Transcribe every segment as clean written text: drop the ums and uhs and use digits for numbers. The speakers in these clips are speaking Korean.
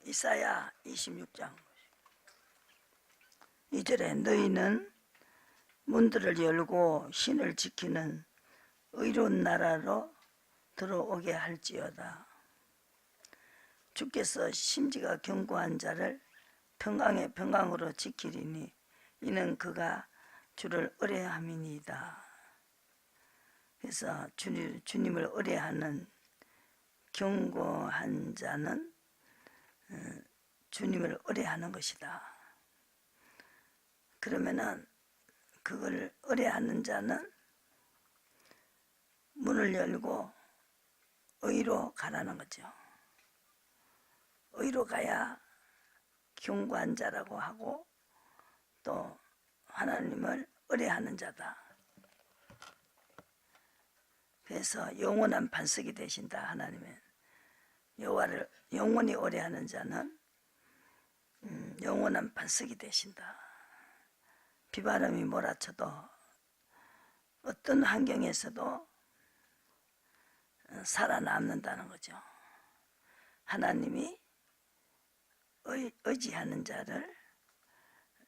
이사야 26장 2절에 너희는 문들을 열고 신을 지키는 의로운 나라로 들어오게 할지어다. 주께서 심지가 견고한 자를 평강의 평강으로 지키리니 이는 그가 주를 의뢰함이니이다. 그래서 주님을 의뢰하는 견고한 자는 주님을 의뢰하는 것이다. 그러면은 그걸 의뢰하는 자는 문을 열고 의로 가라는 거죠. 의로 가야 견고한 자라고 하고 또 하나님을 의뢰하는 자다. 그래서 영원한 반석이 되신다. 하나님은 여호와를 영원히 의뢰하는 자는 영원한 반석이 되신다. 비바람이 몰아쳐도 어떤 환경에서도 살아남는다는 거죠. 하나님이 의지하는 자를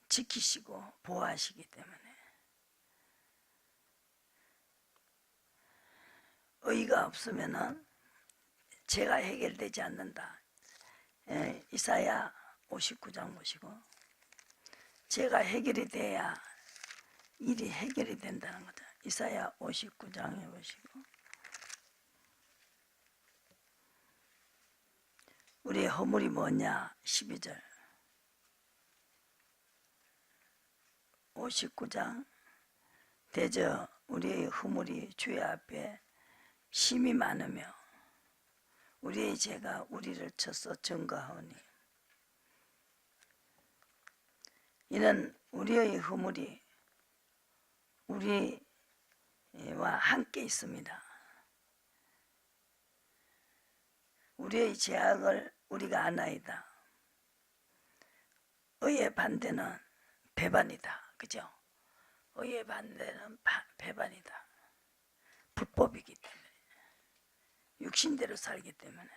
지키시고 보호하시기 때문에 의가 없으면 죄가 해결되지 않는다. 이사야 59장 보시고 죄가 해결이 돼야 일이 해결이 된다는 거죠. 이사야 59장에 보시고 우리의 허물이 뭐냐 12절 59장 대저 우리의 허물이 주의 앞에 심히 많으며 우리의 죄가 우리를 쳐서 증거하오니 이는 우리의 허물이 우리와 함께 있습니다. 우리의 죄악을 우리가 아나이다. 의의 반대는 배반이다. 그죠? 의의 반대는 배반이다. 불법이기 때문에 육신대로 살기 때문에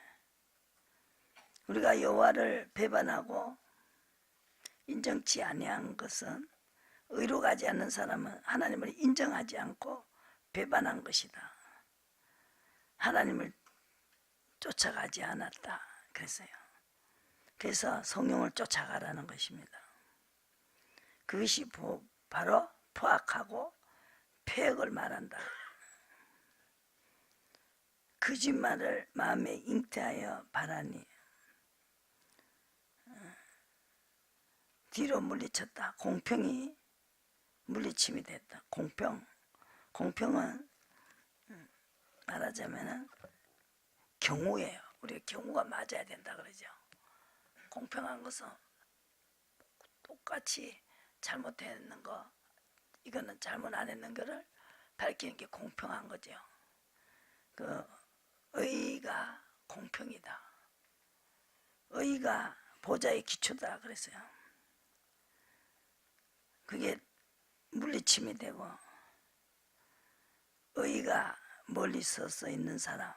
우리가 여호와를 배반하고 인정치 아니한 것은 의로 가지 않는 사람은 하나님을 인정하지 않고 배반한 것이다. 하나님을 쫓아가지 않았다. 그래서 성령을 쫓아가라는 것입니다. 그것이 바로 포악하고 폐역을 말한다. 거짓말을 마음에 잉태하여 바라니 뒤로 물리쳤다. 공평이 물리침이 됐다. 공평은 말하자면 경우예요. 우리가 경우가 맞아야 된다 그러죠. 공평한 것은 똑같이 잘못했는 거, 이거는 잘못 안 했는 거를 밝히는 게 공평한 거죠. 그 의가 공평이다. 의가 보좌의 기초다 그랬어요. 그게 물리침이 되고 의가 멀리 서서 있는 사람,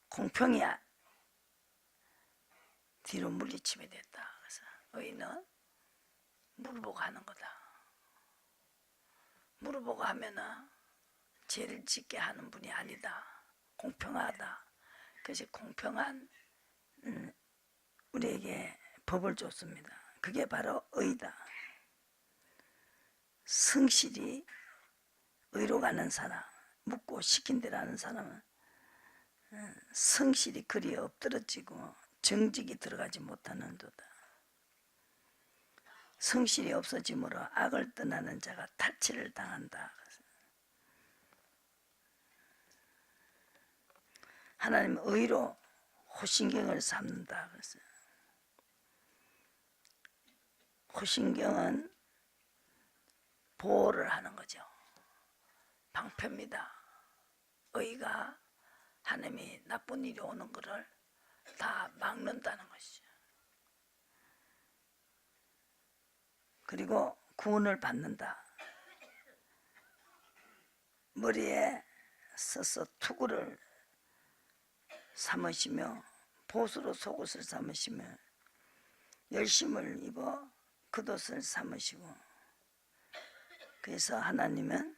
공평이 뒤로 물리침이 됐다. 그래서 의는 물어보고 하는 거다. 물어보고 하면은 죄를 짓게 하는 분이 아니다. 공평하다. 그래서 공평한 우리에게 법을 줬습니다. 그게 바로 의다. 성실히 의로 가는 사람, 묻고 시킨 대로 하는 사람은 성실히 그리 엎드러지고 정직이 들어가지 못하는도다. 성실이 없어짐으로 악을 떠나는 자가 탈취를 당한다. 하나님은 의로 호신경을 삼는다. 그랬어요. 호신경은 보호를 하는 거죠. 방패입니다. 의가 하나님이 나쁜 일이 오는 것을 다 막는다는 것이죠. 그리고 구원을 받는다. 머리에 서서 투구를 삼으시며 보수로 속옷을 삼으시며 열심을 입어 겉옷을 삼으시고. 그래서 하나님은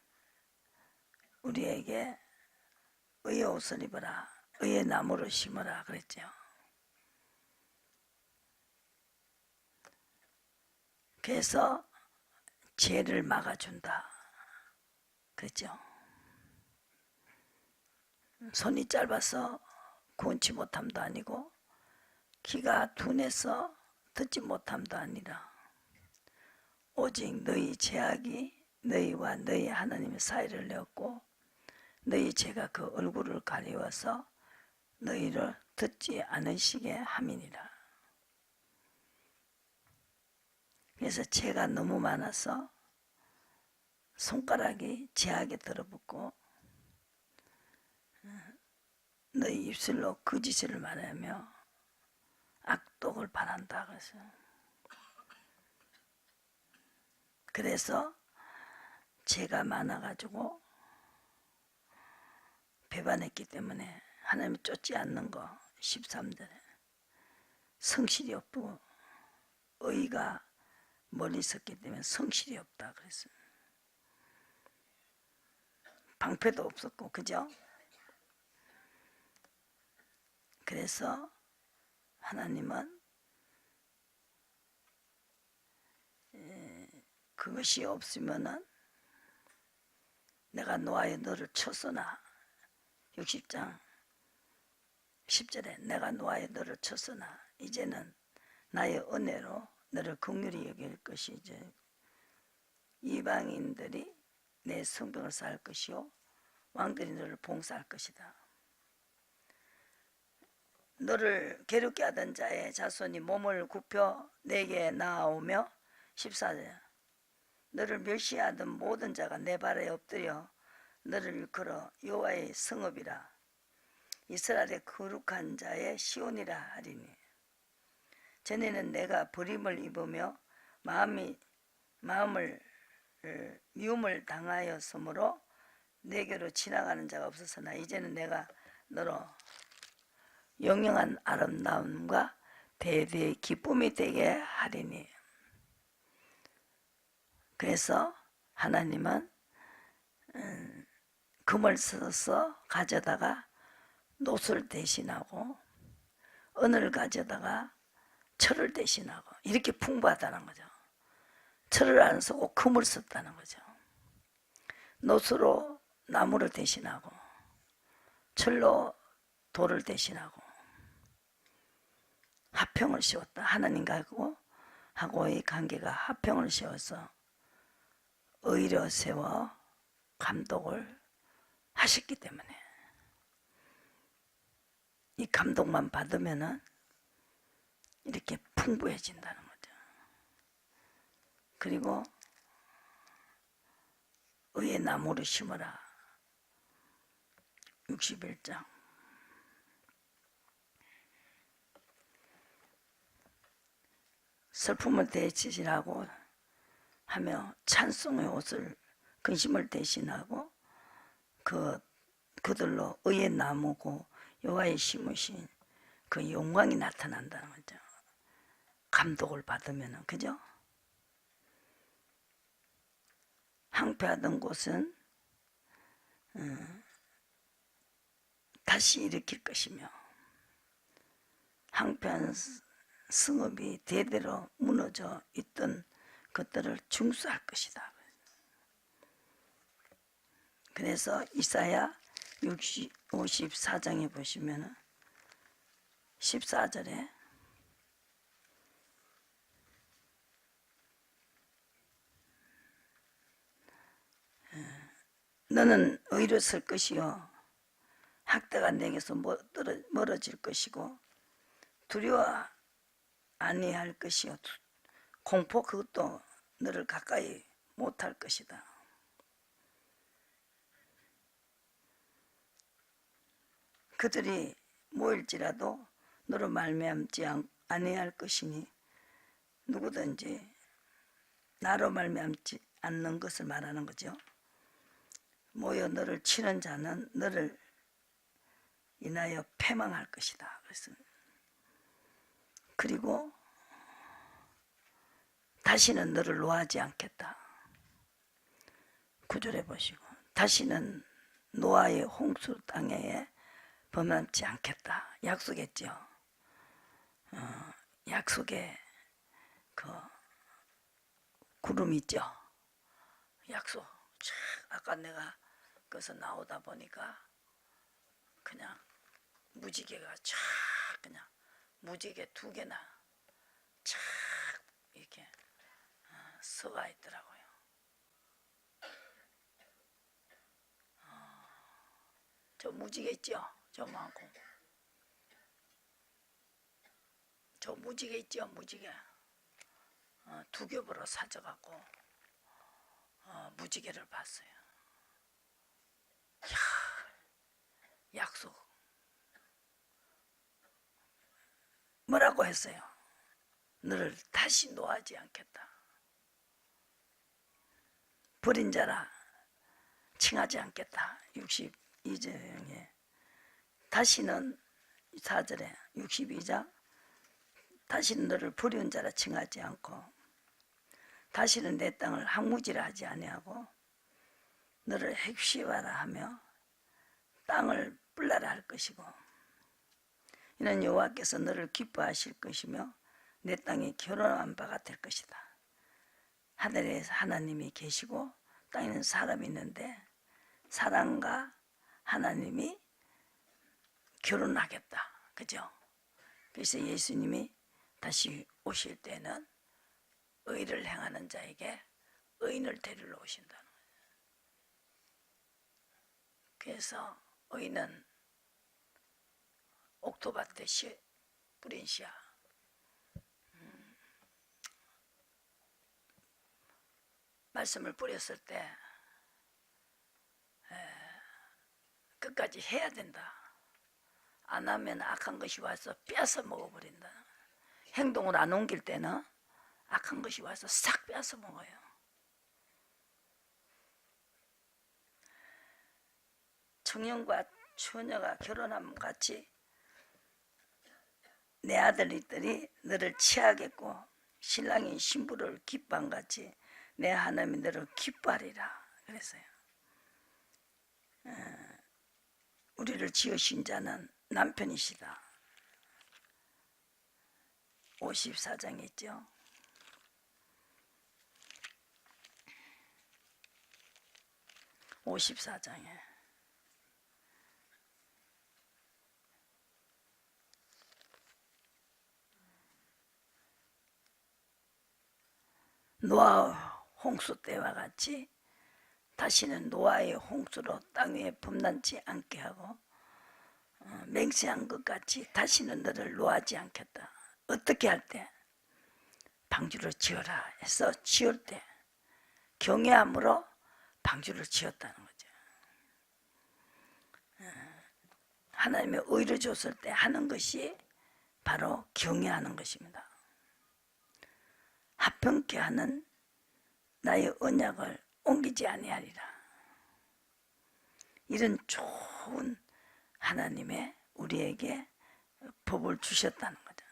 우리에게 의의 옷을 입어라, 의의 나무를 심어라 그랬죠. 그래서 죄를 막아준다 그랬죠. 손이 짧아서 구원치 못함도 아니고 귀가 둔해서 듣지 못함도 아니라 오직 너희 죄악이 너희와 너희 하나님의 사이를 내었고 너희 죄가 그 얼굴을 가리워서 너희를 듣지 않으시게 함이니라. 그래서 죄가 너무 많아서 손가락이 죄악에 들어붙고 너희 입술로 거짓을 말하며 악독을 바란다. 그래서 죄가 많아가지고 배반했기 때문에 하나님을 쫓지 않는 거. 13절에 성실이 없고 의가 멀리 있었기 때문에 성실이 없다 그랬어요. 방패도 없었고, 그죠? 그래서 하나님은 그것이 없으면은 내가 노아에 너를 쳤으나 60장 10절에 내가 노아에 너를 쳤으나 이제는 나의 은혜로 너를 긍휼히 여길 것이지 이방인들이 내 성벽을 쌓을 것이요 왕들이 너를 봉사할 것이다. 너를 괴롭게 하던 자의 자손이 몸을 굽혀 내게 나아오며 14절 너를 멸시하던 모든 자가 내 발에 엎드려 너를 일컬어 여호와의 성읍이라 이스라엘의 거룩한 자의 시온이라 하리니 전에는 내가 버림을 입으며 마음을 미움을 당하였으므로 내게로 지나가는 자가 없었으나 이제는 내가 너로 영영한 아름다움과 대대의 기쁨이 되게 하리니. 그래서 하나님은 금을 써서 가져다가 노술 대신하고 은을 가져다가 철을 대신하고 이렇게 풍부하다는 거죠. 철을 안 쓰고 금을 썼다는 거죠. 노수로 나무를 대신하고 철로 돌을 대신하고 화평을 씌웠다. 하나님과 하고의 관계가 화평을 씌워서 의로 세워 감독을 하셨기 때문에 이 감독만 받으면은 이렇게 풍부해진다는 거죠. 그리고 의의 나무를 심어라. 61장 슬픔을 대신하고 하며 찬송의 옷을 근심을 대신하고 그들로 의의 나무고 여호와의 심으신 그 영광이 나타난다는 거죠. 감독을 받으면은, 그죠? 항폐하던 곳은 다시 일으킬 것이며 항폐한 성읍이 대대로 무너져 있던 것들을 중수할 것이다. 그래서 이사야 54장에 보시면 14절에 너는 의로 설 것이요 학대가 내게서 멀어질 것이고 두려워 아니할 것이요 공포 그것도 너를 가까이 못할 것이다. 그들이 모일지라도 너로 말미암지 아니할 것이니 누구든지 나로 말미암지 않는 것을 말하는 거죠. 모여 너를 치는 자는 너를 인하여 패망할 것이다. 그래서 그리고 다시는 너를 노하지 않겠다. 9절에 보시고 다시는 노아의 홍수 땅에 범함지 않겠다. 약속했죠. 약속의 그 구름 있죠. 약속. 아까 내가 거기서 나오다 보니까 그냥 무지개가 쫙 그냥 무지개 2개나 쫙 이렇게 서가 있더라고요. 저 무지개 있죠? 저만큼. 저 무지개 있죠? 무지개. 2겹으로 사져갖고 무지개를 봤어요. 이야, 약속. 뭐라고 했어요? 너를 다시 노하지 않겠다. 버린 자라 칭하지 않겠다. 62장에 다시는 4절에 62장 다시는 너를 버린 자라 칭하지 않고 다시는 내 땅을 항무지라 하지 아니하고 너를 핵시하라 하며 땅을 뿔라라 할 것이고 이는 여호와께서 너를 기뻐하실 것이며 내 땅이 결혼한 바가 될 것이다. 하늘에 하나님이 계시고 땅에는 사람이 있는데 사람과 하나님이 결혼하겠다. 그죠? 그래서 예수님이 다시 오실 때는 의를 행하는 자에게 의인을 데리러 오신다는 거예요. 그래서 의인은 옥토밭에 뿌린 씨야. 말씀을 뿌렸을 때 끝까지 해야 된다. 안 하면 악한 것이 와서 빼앗아 먹어버린다. 행동을 안 옮길 때는 악한 것이 와서 싹 빼앗아 먹어요. 청년과 처녀가 결혼함 같이 내 아들들이 너를 취하겠고 신랑이 신부를 기뻐한 같이 내 하나님이 너를 기뻐하리라 그랬어요. 우리를 지으신 자는 남편이시다. 54장 있죠. 54장에 노아 홍수 때와 같이 다시는 노아의 홍수로 땅 위에 범람치 않게 하고 맹세한 것 같이 다시는 너를 노하지 않겠다. 어떻게 할 때? 방주를 지어라 해서 지을 때 경외함으로 방주를 지었다는 거죠. 하나님의 의를 줬을 때 하는 것이 바로 경외하는 것입니다. 합평케 하는 나의 언약을 옮기지 아니하리라. 이런 좋은 하나님의 우리에게 법을 주셨다는 거죠.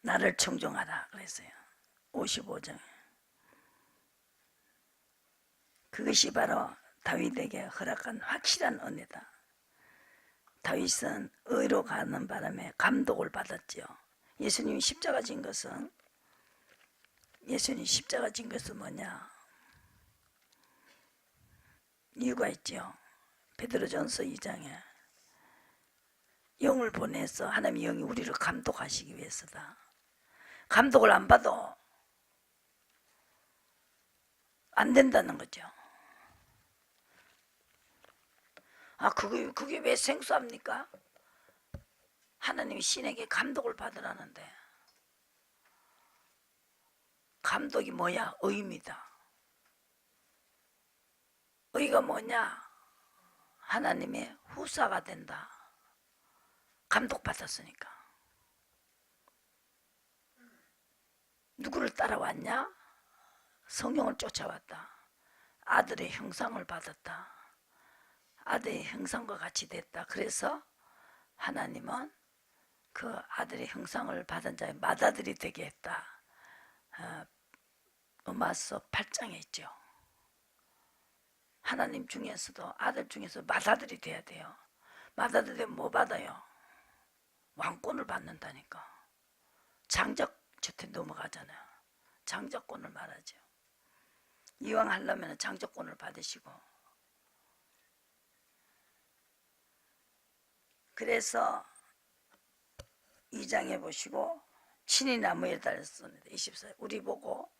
나를 청종하라 그랬어요. 55장에. 그것이 바로 다윗에게 허락한 확실한 은혜다. 다윗은 의로 가는 바람에 감독을 받았죠. 예수님이 십자가 진 것은 뭐냐? 이유가 있죠. 베드로전서 2장에 영을 보내서 하나님의 영이 우리를 감독하시기 위해서다. 감독을 안 봐도 안 된다는 거죠. 그게 왜 생소합니까? 하나님이 신에게 감독을 받으라는데 감독이 뭐야? 의입니다. 의가 뭐냐? 하나님의 후사가 된다. 감독받았으니까. 누구를 따라왔냐? 성령을 쫓아왔다. 아들의 형상을 받았다. 아들의 형상과 같이 됐다. 그래서 하나님은 그 아들의 형상을 받은 자의 맏아들이 되게 했다. 로마서 8장에 있죠. 하나님 중에서도 아들 중에서 맏아들이 돼야 돼요. 맏아들 되면 뭐 받아요? 왕권을 받는다니까. 장적 주택 넘어가잖아요. 장적권을 말하죠. 이왕 하려면 장적권을 받으시고. 그래서 2장에 보시고 친히 나무에 달렸습니다. 24. 우리 보고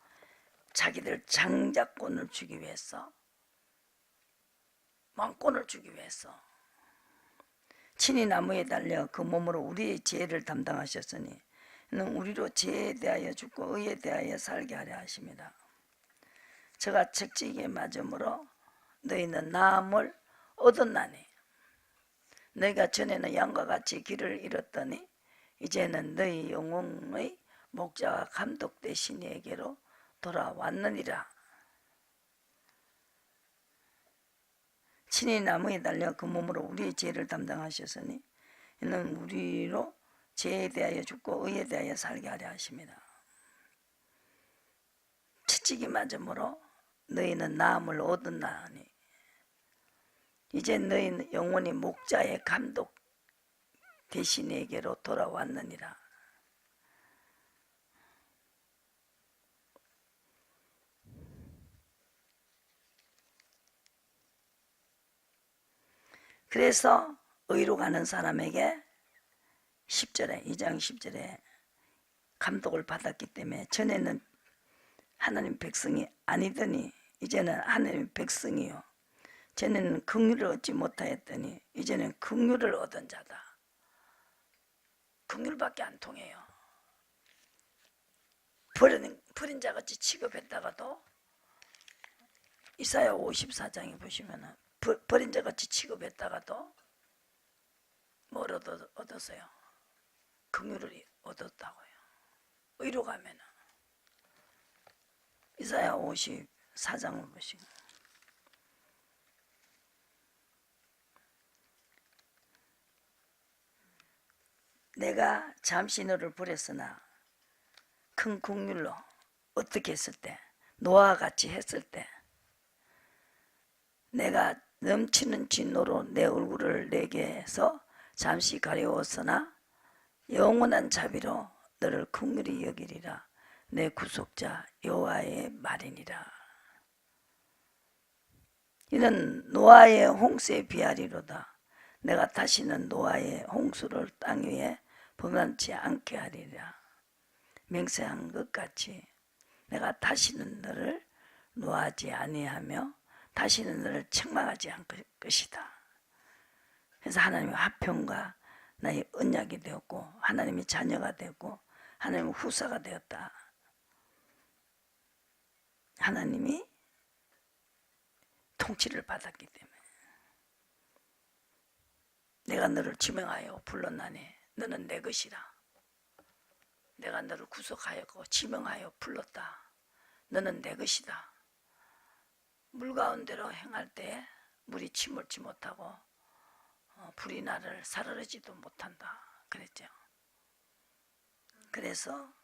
자기들 장자권을 주기 위해서, 왕권을 주기 위해서 친히 나무에 달려 그 몸으로 우리의 죄를 담당하셨으니 이는 우리로 죄에 대하여 죽고 의에 대하여 살게 하려 하십니다. 저가 책찍에 맞음으로 너희는 나음을 얻었나니 너희가 전에는 양과 같이 길을 잃었더니 이제는 너희 영혼의 목자와 감독 되신 이에게로 돌아왔느니라. 친히 나무에 달려 그 몸으로 우리의 죄를 담당하셨으니 이는 우리로 죄에 대하여 죽고 의에 대하여 살게 하려 하십니다. 채찍이 맞음으로 너희는 나음을 얻었나니 이제 너희 영혼이 목자의 감독 대신 에게로 돌아왔느니라. 그래서 의로 가는 사람에게 10절에 2장 10절에 감독을 받았기 때문에 전에는 하나님 백성이 아니더니 이제는 하나님 백성이요. 전에는 긍휼을 얻지 못하였더니 이제는 긍휼을 얻은 자다. 긍휼밖에 안 통해요. 버린 자같이 취급했다가도 이사야 54장에 보시면은 버린 자같이 취급했다가도 뭘 얻었어요? 긍휼을 얻었다고요. 의로 가면은 이사야 54장을 보시고 내가 잠시 너를 버렸으나 큰 긍휼로 어떻게 했을 때 노아와 같이 했을 때 내가 넘치는 진노로 내 얼굴을 내게서 잠시 가려웠으나 영원한 자비로 너를 긍휼히 여기리라. 내 구속자 여호와의 말이니라. 이는 노아의 홍수에 비하리로다. 내가 다시는 노아의 홍수를 땅 위에 범람치 않게 하리라. 맹세한 것 같이 내가 다시는 너를 노하지 아니하며 다시는 너를 책망하지 않을 것이다. 그래서 하나님의 화평과 나의 언약이 되었고 하나님의 자녀가 되었고 하나님의 후사가 되었다. 하나님이 통치를 받았기 때문에 내가 너를 지명하여 불렀나니 너는 내 것이라. 내가 너를 구속하였고 지명하여 불렀다. 너는 내 것이다. 물 가운데로 행할 때 물이 침몰치 못하고 불이 나를 사르르지도 못한다 그랬죠. 그래서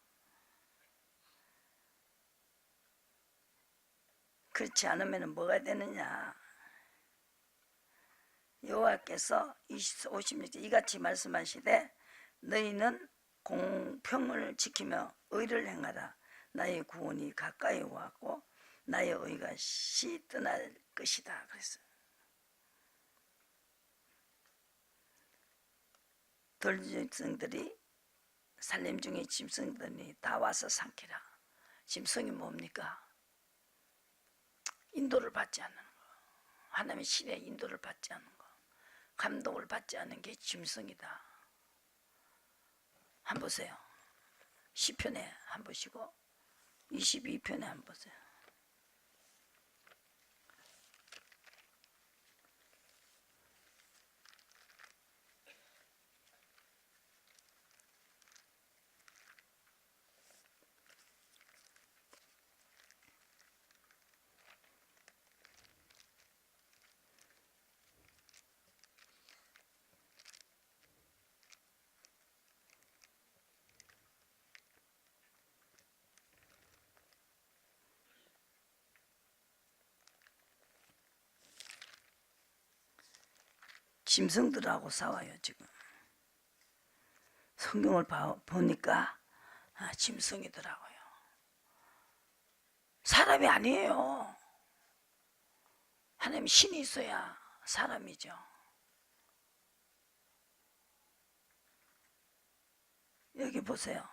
그렇지 않으면 뭐가 되느냐. 여호와께서 56절 이같이 말씀하시되 너희는 공평을 지키며 의를 행하라. 나의 구원이 가까이 왔고 나의 의가 시 떠날 것이다. 그랬어요. 들짐승들이 살림 중에 짐승들이 다 와서 삼키라. 짐승이 뭡니까? 인도를 받지 않는 거. 하나님의 신의 인도를 받지 않는 거. 감동을 받지 않는 게 짐승이다. 한번 보세요. 시편에 한번 보시고 22편에 한번 보세요. 짐승들하고 싸워요 지금. 성경을 보니까 짐승이더라고요. 사람이 아니에요. 하나님 신이 있어야 사람이죠. 여기 보세요.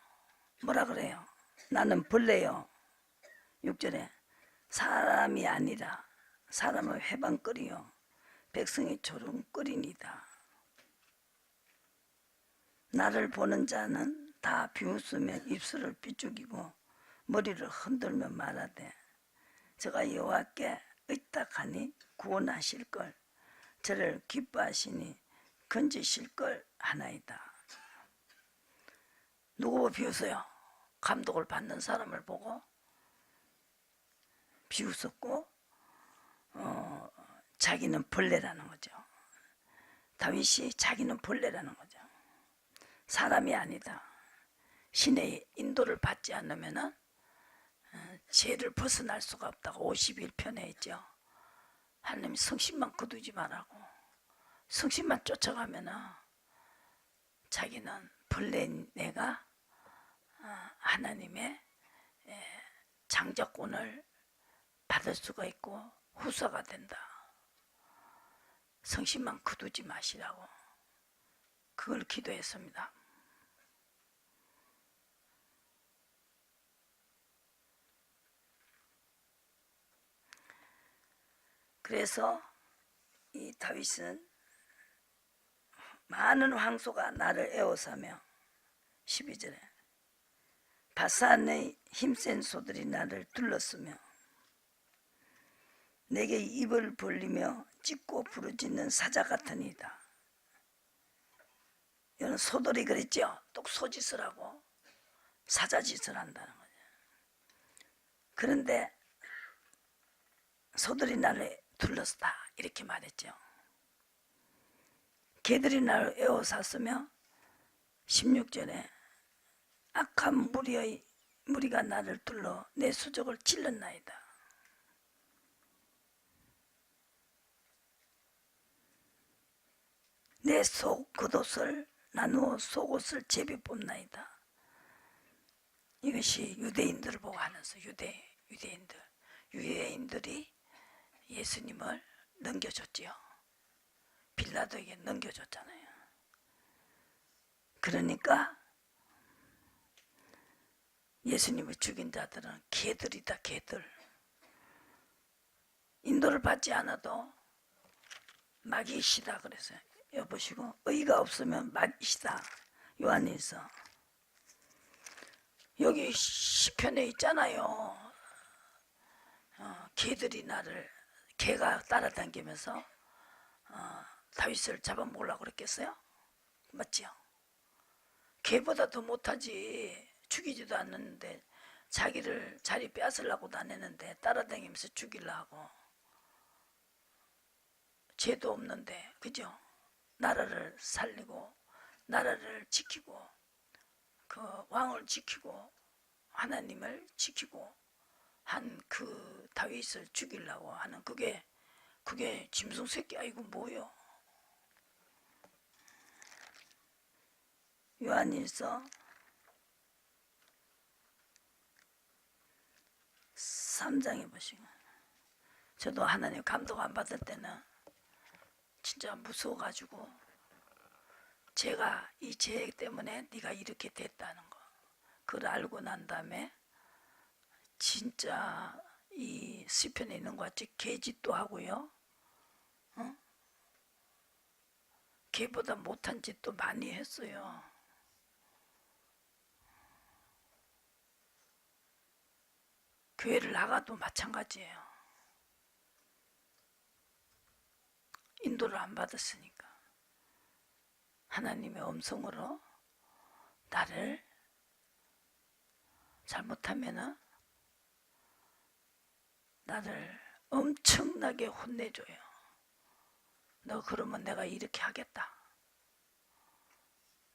뭐라 그래요? 나는 벌레요. 6절에 사람이 아니라 사람을 회방거리요 백성이 조롱거리니다. 나를 보는 자는 다 비웃으며 입술을 삐죽이고 머리를 흔들며 말하되 저가 여호와께 의탁하니 구원하실 걸 저를 기뻐하시니 건지실 걸 하나이다. 누구 비웃어요? 감독을 받는 사람을 보고 비웃었고 자기는 벌레라는 거죠. 다윗이 자기는 벌레라는 거죠. 사람이 아니다. 신의 인도를 받지 않으면 죄를 벗어날 수가 없다고 51편에 있죠. 하나님이 성심만 거두지 말라고. 성심만 쫓아가면 자기는 벌레인 내가 하나님의 장자권을 받을 수가 있고 후사가 된다. 성심만 거두지 마시라고 그걸 기도했습니다. 그래서 이 다윗은 많은 황소가 나를 에워싸며 12절에 바산의 힘센 소들이 나를 둘렀으며 내게 입을 벌리며 찢고 부르짖는 사자 같으니이다. 이런 소들이 그랬죠. 또 소짓을 하고 사자짓을 한다는 거죠. 그런데 소들이 나를 둘렀다 이렇게 말했죠. 개들이 나를 에워쌌으며 16절에 악한 무리가 나를 둘러 내 수족을 찔렀나이다. 내 속 겉옷을 나누어 속옷을 제비 뽑나이다. 이것이 유대인들을 보고 하면서 유대인들이 예수님을 넘겨줬지요. 빌라도에게 넘겨줬잖아요. 그러니까 예수님을 죽인 자들은 개들이다 개들. 인도를 받지 않아도 마귀시다 그래서요. 여보시고 의가 없으면 마귀시다. 요한일서 여기 시편에 있잖아요. 개가 따라다니면서 다윗을 잡아먹으려고 그랬겠어요? 맞지요? 개보다 더 못하지. 죽이지도 않는데 자기를 자리 빼앗으려고 다녔는데 따라다니면서 죽이려고. 죄도 없는데 그죠? 나라를 살리고 나라를 지키고 그 왕을 지키고 하나님을 지키고 한 그 다윗을 죽이려고 하는 그게 짐승 새끼 아이고 뭐요? 요한일서 3장에 보시면 저도 하나님 감독 안 받을 때는 진짜 무서워가지고 제가 이 죄 때문에 네가 이렇게 됐다는 거 그걸 알고 난 다음에 진짜 이 시편에 있는 것 같이 개짓도 하고요. 개보다 못한 짓도 많이 했어요. 교회를 나가도 마찬가지예요. 인도를 안 받았으니까 하나님의 음성으로 나를 잘못하면은 나를 엄청나게 혼내줘요. 너 그러면 내가 이렇게 하겠다.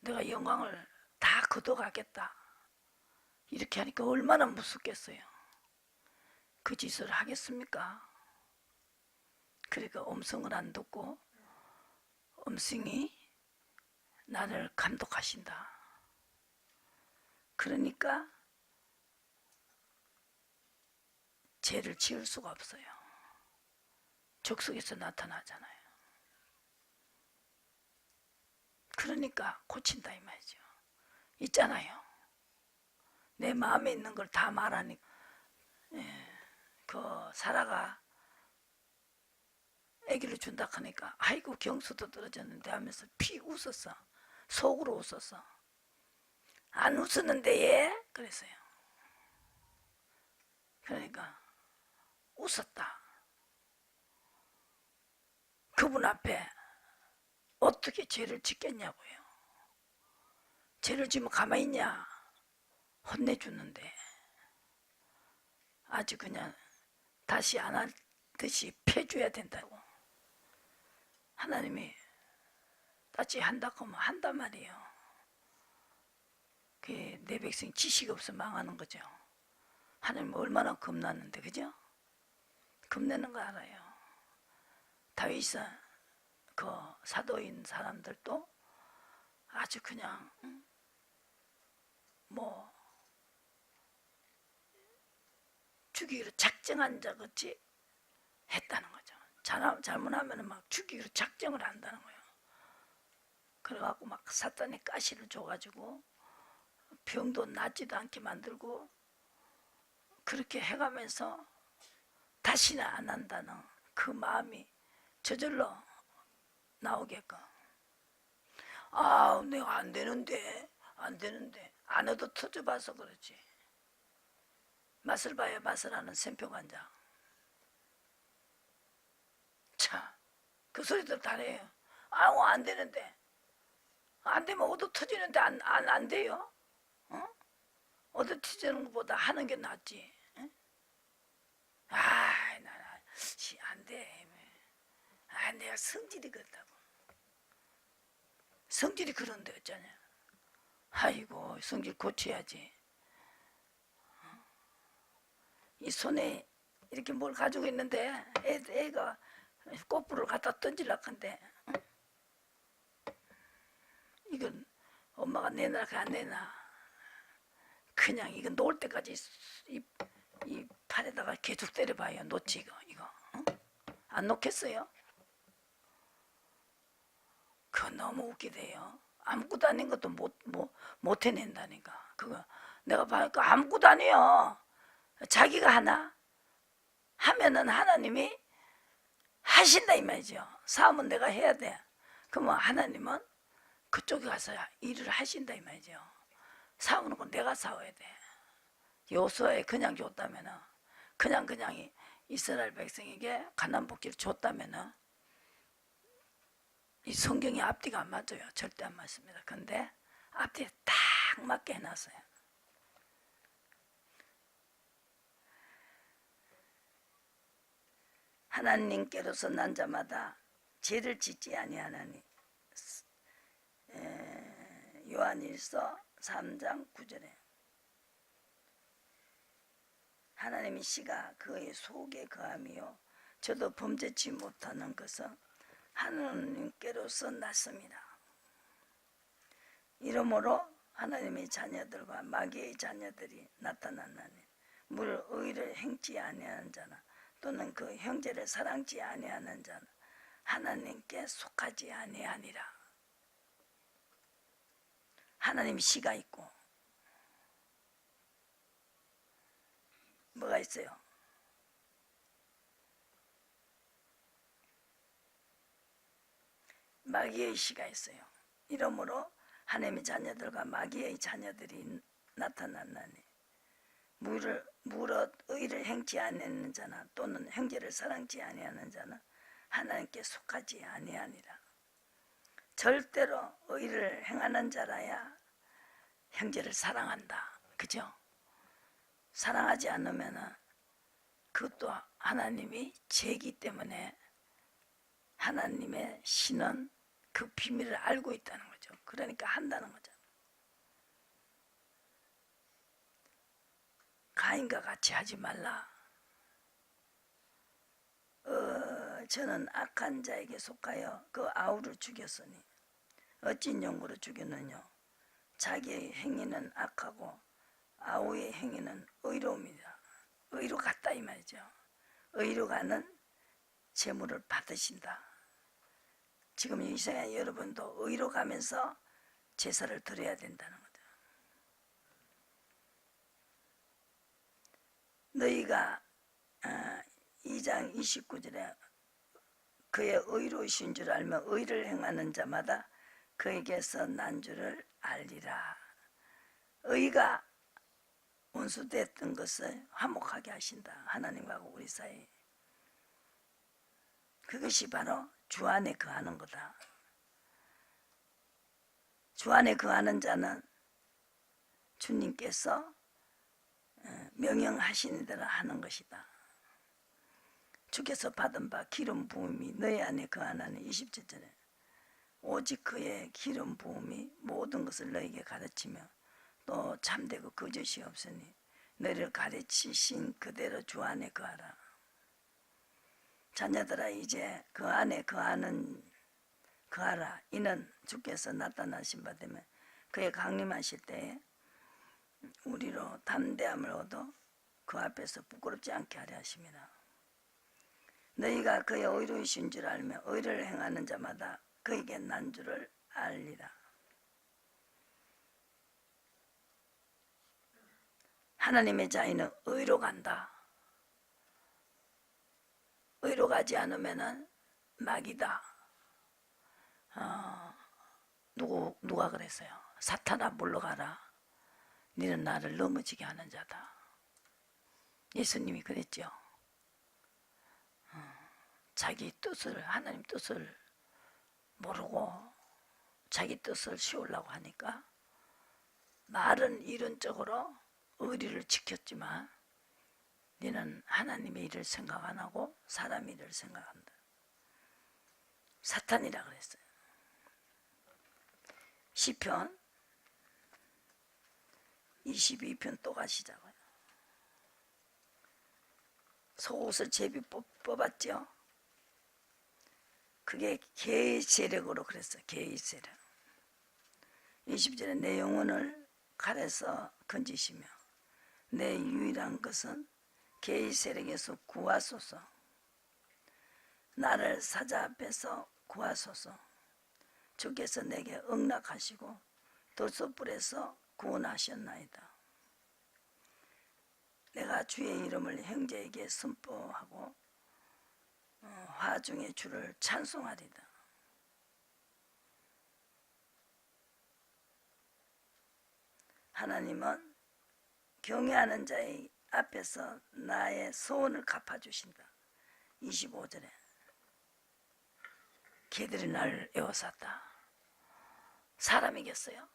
내가 영광을 다 거둬가겠다. 이렇게 하니까 얼마나 무섭겠어요. 그 짓을 하겠습니까? 그러니까 음성을 안 듣고 음성이 나를 감독하신다. 그러니까 죄를 지을 수가 없어요. 족속에서 나타나잖아요. 그러니까 고친다 이 말이죠. 있잖아요. 내 마음에 있는 걸 다 말하니까. 그 사라가 아기를 준다 하니까 아이고 경수도 떨어졌는데 하면서 피 웃었어. 속으로 웃었어. 안 웃었는데 얘? 그랬어요. 그러니까 웃었다. 그분 앞에 어떻게 죄를 짓겠냐고요. 죄를 지면 가만히 있냐. 혼내주는데 아주 그냥 다시 안 할 듯이 패줘야 된다고. 하나님이 다시 한다고 하면 한단 말이에요. 내 백성 지식 없어 망하는 거죠. 하나님 얼마나 겁나는데, 그죠? 겁내는 거 알아요. 다윗은 그 사도인 사람들도 아주 그냥 뭐 죽이기로 작정한 자 같이 했다는 거죠. 잘못하면 막 죽이기로 작정을 한다는 거예요. 그래갖고 막 사탄의 가시를 줘가지고 병도 낫지도 않게 만들고 그렇게 해가면서 다시는 안 한다는 그 마음이 저절로 나오게끔. 아, 내가 안 되는데 안 해도 터져봐서 그렇지. 맛을 봐야 맛을 아는 샘표관장. 자, 그 소리들 다 해요. 아우 안 되는데 안 되면 얻어 터지는데 안 돼요. 어? 얻어 터지는 것보다 하는 게 낫지. 아, 안 돼. 아, 내가 성질이 그렇다고. 성질이 그런데 어쩌냐. 아이고, 성질 고쳐야지. 이 손에 이렇게 뭘 가지고 있는데 애가 꽃불을 갖다 던지려고 한데 이건 엄마가 내놔 안 내놔. 그냥 이거 놓을 때까지 이 팔에다가 계속 때려봐요. 놓지 이거. 어? 안 놓겠어요? 그거 너무 웃기대요. 아무것도 아닌 것도 못 해낸다니까. 그거 내가 보니까 아무것도 아니에요. 자기가 하나 하면은 하나님이 하신다 이 말이죠. 사업은 내가 해야 돼. 그러면 하나님은 그쪽에 가서 일을 하신다 이 말이죠. 사오는 건 내가 사와야 돼. 요소에 그냥 줬다면은 그냥 이스라엘 백성에게 가나안 복지를 줬다면은 이 성경이 앞뒤가 안 맞아요. 절대 안 맞습니다. 근데 앞뒤에 딱 맞게 해놨어요. 하나님께로서 난 자마다 죄를 짓지 아니하나니. 요한일서 3장 9절에 하나님의 씨가 그의 속에 거함이요 저도 범죄치 못하는 것은 하나님께로서 났습니다. 이러므로 하나님의 자녀들과 마귀의 자녀들이 나타났나니 물 의를 행치 아니하는 자나 또는 그 형제를 사랑치 아니하는 자는 하나님께 속하지 아니하니라. 하나님의 씨가 있고 뭐가 있어요? 마귀의 씨가 있어요. 이러므로 하나님의 자녀들과 마귀의 자녀들이 나타났나니 무릇 의를 행치 아니하는 자나 또는 형제를 사랑치 아니하는 자는 하나님께 속하지 아니하니라. 절대로 의를 행하는 자라야 형제를 사랑한다. 그죠? 사랑하지 않으면 그것도 하나님이 죄이기 때문에 하나님의 신은 그 비밀을 알고 있다는 거죠. 그러니까 한다는 거죠. 가인과 같이 하지 말라. 저는 악한 자에게 속하여 그 아우를 죽였으니 어찌 용으로 죽였느냐. 자기의 행위는 악하고 아우의 행위는 의로움이다. 의로 갔다 이 말이죠. 의로 가는 재물을 받으신다. 지금 이 시간 여러분도 의로 가면서 제사를 드려야 된다는 거죠. 너희가 2장 29절에 그의 의로우신 줄 알며 의를 행하는 자마다 그에게서 난 줄을 알리라. 의가 원수됐던 것을 화목하게 하신다. 하나님하고 우리 사이. 그것이 바로 주 안에 거하는 거다. 주 안에 거하는 자는 주님께서 명령하시는 대로 하는 것이다. 주께서 받은 바 기름 부음이 너희 안에 거하나니 20절에 오직 그의 기름 부음이 모든 것을 너희에게 가르치며 또 참되고 거짓이 없으니 너희를 가르치신 그대로 주 안에 거하라. 자녀들아 이제 그 안에 거하라. 이는 주께서 나타나신 바 되면 그의 강림하실 때에 우리로 담대함을 얻어 그 앞에서 부끄럽지 않게 하려 하심이라. 너희가 그의 의로우신 줄 알며 의를 행하는 자마다 그에게 난 줄을 알리라. 하나님의 자녀는 의로 간다. 의로 가지 않으면 마귀다. 누가 그랬어요? 사탄아 물러가라. 너는 나를 넘어지게 하는 자다. 예수님이 그랬죠. 자기 뜻을, 하나님 뜻을 모르고 자기 뜻을 씌우려고 하니까 말은 이론적으로 의리를 지켰지만 너는 하나님의 일을 생각 안 하고 사람 일을 생각한다. 사탄이라 그랬어요. 시편 22편 또 가시자고요. 속옷을 제비 뽑았죠. 그게 개의 세력으로 그랬어요. 개의 세력. 20절에 내 영혼을 칼에서 건지시며 내 유일한 것은 개의 세력에서 구하소서. 나를 사자 앞에서 구하소서. 주께서 내게 응낙하시고 돌솥불에서 구원하셨나이다. 내가 주의 이름을 형제에게 선포하고 화중의 주를 찬송하리다. 하나님은 경외하는 자의 앞에서 나의 소원을 갚아주신다. 25절에 개들이 나를 에워쌌다. 사람이겠어요?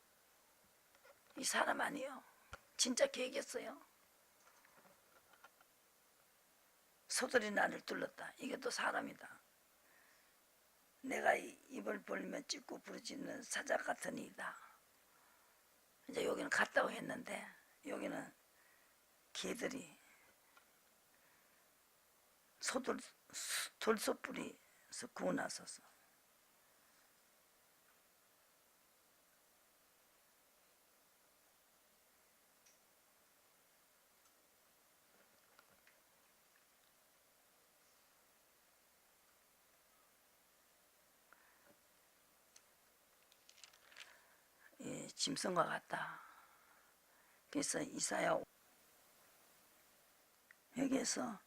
이 사람 아니에요. 진짜 개겠어요? 소들이 나를 뚫었다. 이게 또 사람이다. 내가 입을 벌리며 찢고 부르짖는 사자 같은 이다. 이제 여기는 갔다고 했는데 여기는 개들이 돌솥불에서 구워나서서 짐승과 같다. 그래서 이사야 여기에서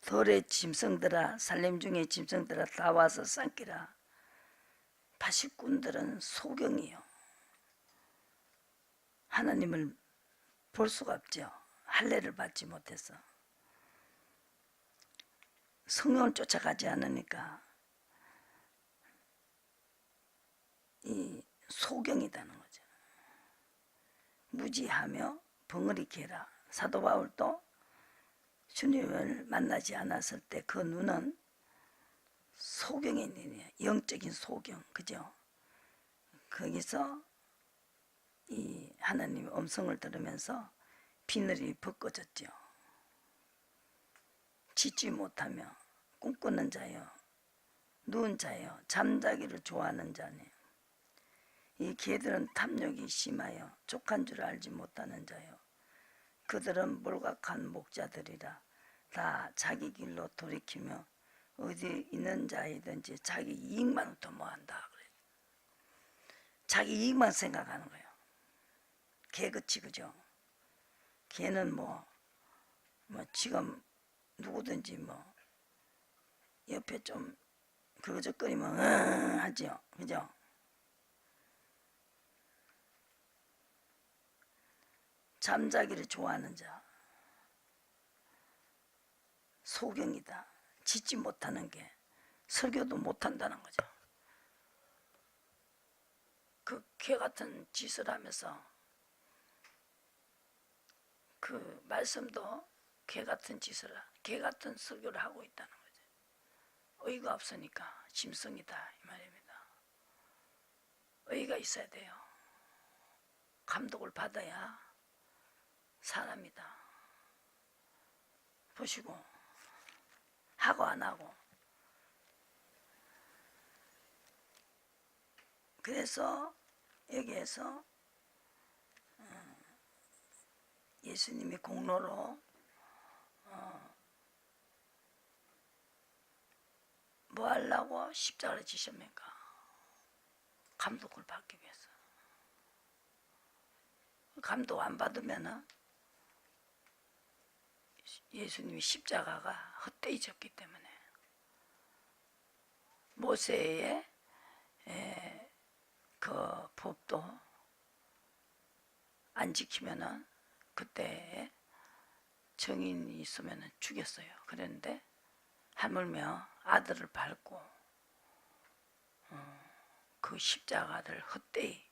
들의 짐승들아 살렘 중에 짐승들아 다 와서 삼키라. 바식꾼들은 소경이요. 하나님을 볼 수가 없죠. 할례를 받지 못해서 성령을 쫓아가지 않으니까 이 소경이라는 거죠. 무지하며 벙어리 개라. 사도 바울도 주님을 만나지 않았을 때 그 눈은 소경의 눈이에요. 영적인 소경, 그죠? 거기서 이 하나님의 음성을 들으면서 비늘이 벗겨졌죠. 짓지 못하며 꿈꾸는 자여 누운 자요 잠자기를 좋아하는 자니 이 개들은 탐욕이 심하여 족한 줄 알지 못하는 자요 그들은 몰각한 목자들이라 다 자기 길로 돌이키며 어디 있는 자이든지 자기 이익만 도모한다. 그래. 자기 이익만 생각하는 거예요. 개그치 그죠? 개는 뭐 지금 누구든지 옆에 좀 그러적거리면 하죠. 그죠? 잠자기를 좋아하는 자 소경이다. 짓지 못하는 게 설교도 못한다는 거죠. 그 개 같은 짓을 하면서 그 말씀도 개 같은 짓을 개 같은 설교를 하고 있다는 거죠. 의의가 없으니까 짐승이다 이 말입니다. 의의가 있어야 돼요. 감독을 받아야 사람이다. 보시고 하고 안 하고 그래서 여기에서 예수님이 공로로 뭐 하려고 십자가를 지십니까? 감독을 받기 위해서. 감독 안 받으면 예수님이 십자가가 헛되이 졌기 때문에 모세의 그 법도 안 지키면은 그때 정인이 있으면 죽였어요. 그랬는데 하물며 아들을 밟고 그 십자가를 헛되이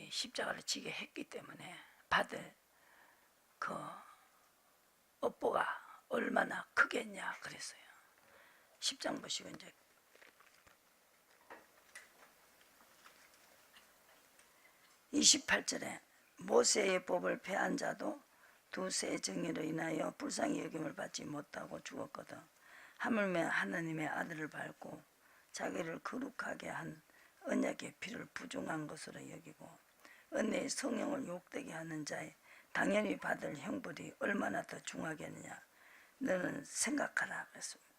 십자가를 지게 했기 때문에 받을 그 업보가 얼마나 크겠냐 그랬어요. 10장 보시고 이제 28절에 모세의 법을 폐한 자도 두세 정의로 인하여 불쌍히 여김을 받지 못하고 죽었거든. 하물며 하나님의 아들을 밟고 자기를 거룩하게 한 언약의 피를 부정한 것으로 여기고 은혜의 성령을 욕되게 하는 자의 당연히 받을 형벌이 얼마나 더 중하겠느냐 너는 생각하라 그랬습니다.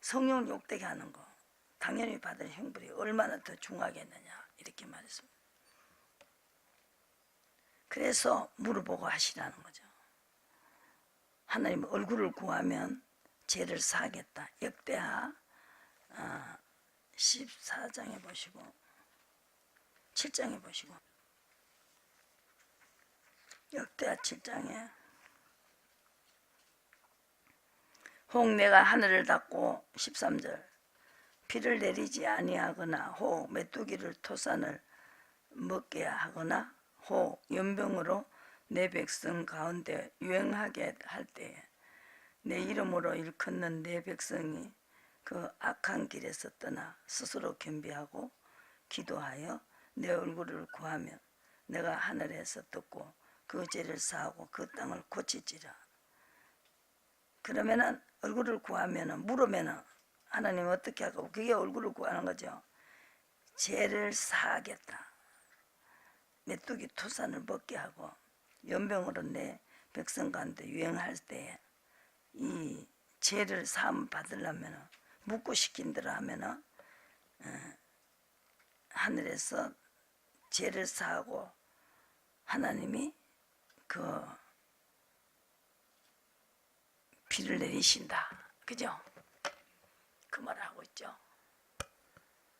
성령을 욕되게 하는 거 당연히 받을 형벌이 얼마나 더 중하겠느냐 이렇게 말했습니다. 그래서 물어보고 하시라는 거죠. 하나님 얼굴을 구하면 죄를 사하겠다. 역대하 14장에 보시고 7장에 보시고 역대하 7장에 혹 내가 하늘을 닫고 13절 비를 내리지 아니하거나 혹 메뚜기를 토산을 먹게 하거나 혹 연병으로 내 백성 가운데 유행하게 할 때에 내 이름으로 일컫는 내 백성이 그 악한 길에서 떠나 스스로 겸비하고 기도하여 내 얼굴을 구하며 내가 하늘에서 듣고 그 죄를 사하고 그 땅을 고치지라. 그러면은 얼굴을 구하면은 물으면은 하나님 어떻게 하고 그게 얼굴을 구하는 거죠. 죄를 사하겠다. 메뚜기 토산을 먹게 하고 연병으로 내 백성 가운데 유행할 때에 이 죄를 사함 받으려면 묻고 시킨대로 하면은 하늘에서 죄를 사하고 하나님이 그 비를 내리신다. 그죠? 그 말을 하고 있죠.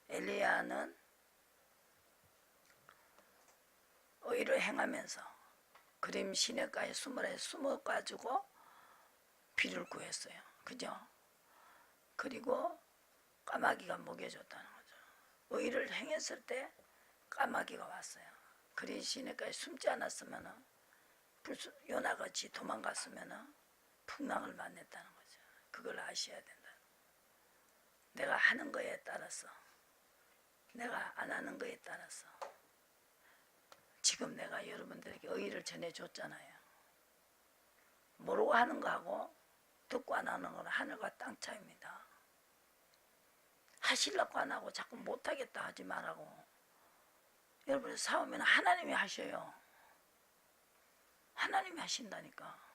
엘리야는 의를 행하면서 그림 시내가에 숨어가지고 비를 구했어요. 그죠? 그리고 까마귀가 먹여줬다는 거죠. 의를 행했을 때 까마귀가 왔어요. 그림 시내가에 숨지 않았으면 요나같이 도망갔으면 풍랑을 만났다는 거죠. 그걸 아셔야 된다. 내가 하는 거에 따라서 내가 안 하는 거에 따라서 지금 내가 여러분들에게 의의를 전해줬잖아요. 모르고 하는 거하고 듣고 안 하는 건 하늘과 땅 차이입니다. 하시려고 안 하고 자꾸 못하겠다 하지 말라고. 여러분 싸우면 하나님이 하셔요. 하나님이 하신다니까.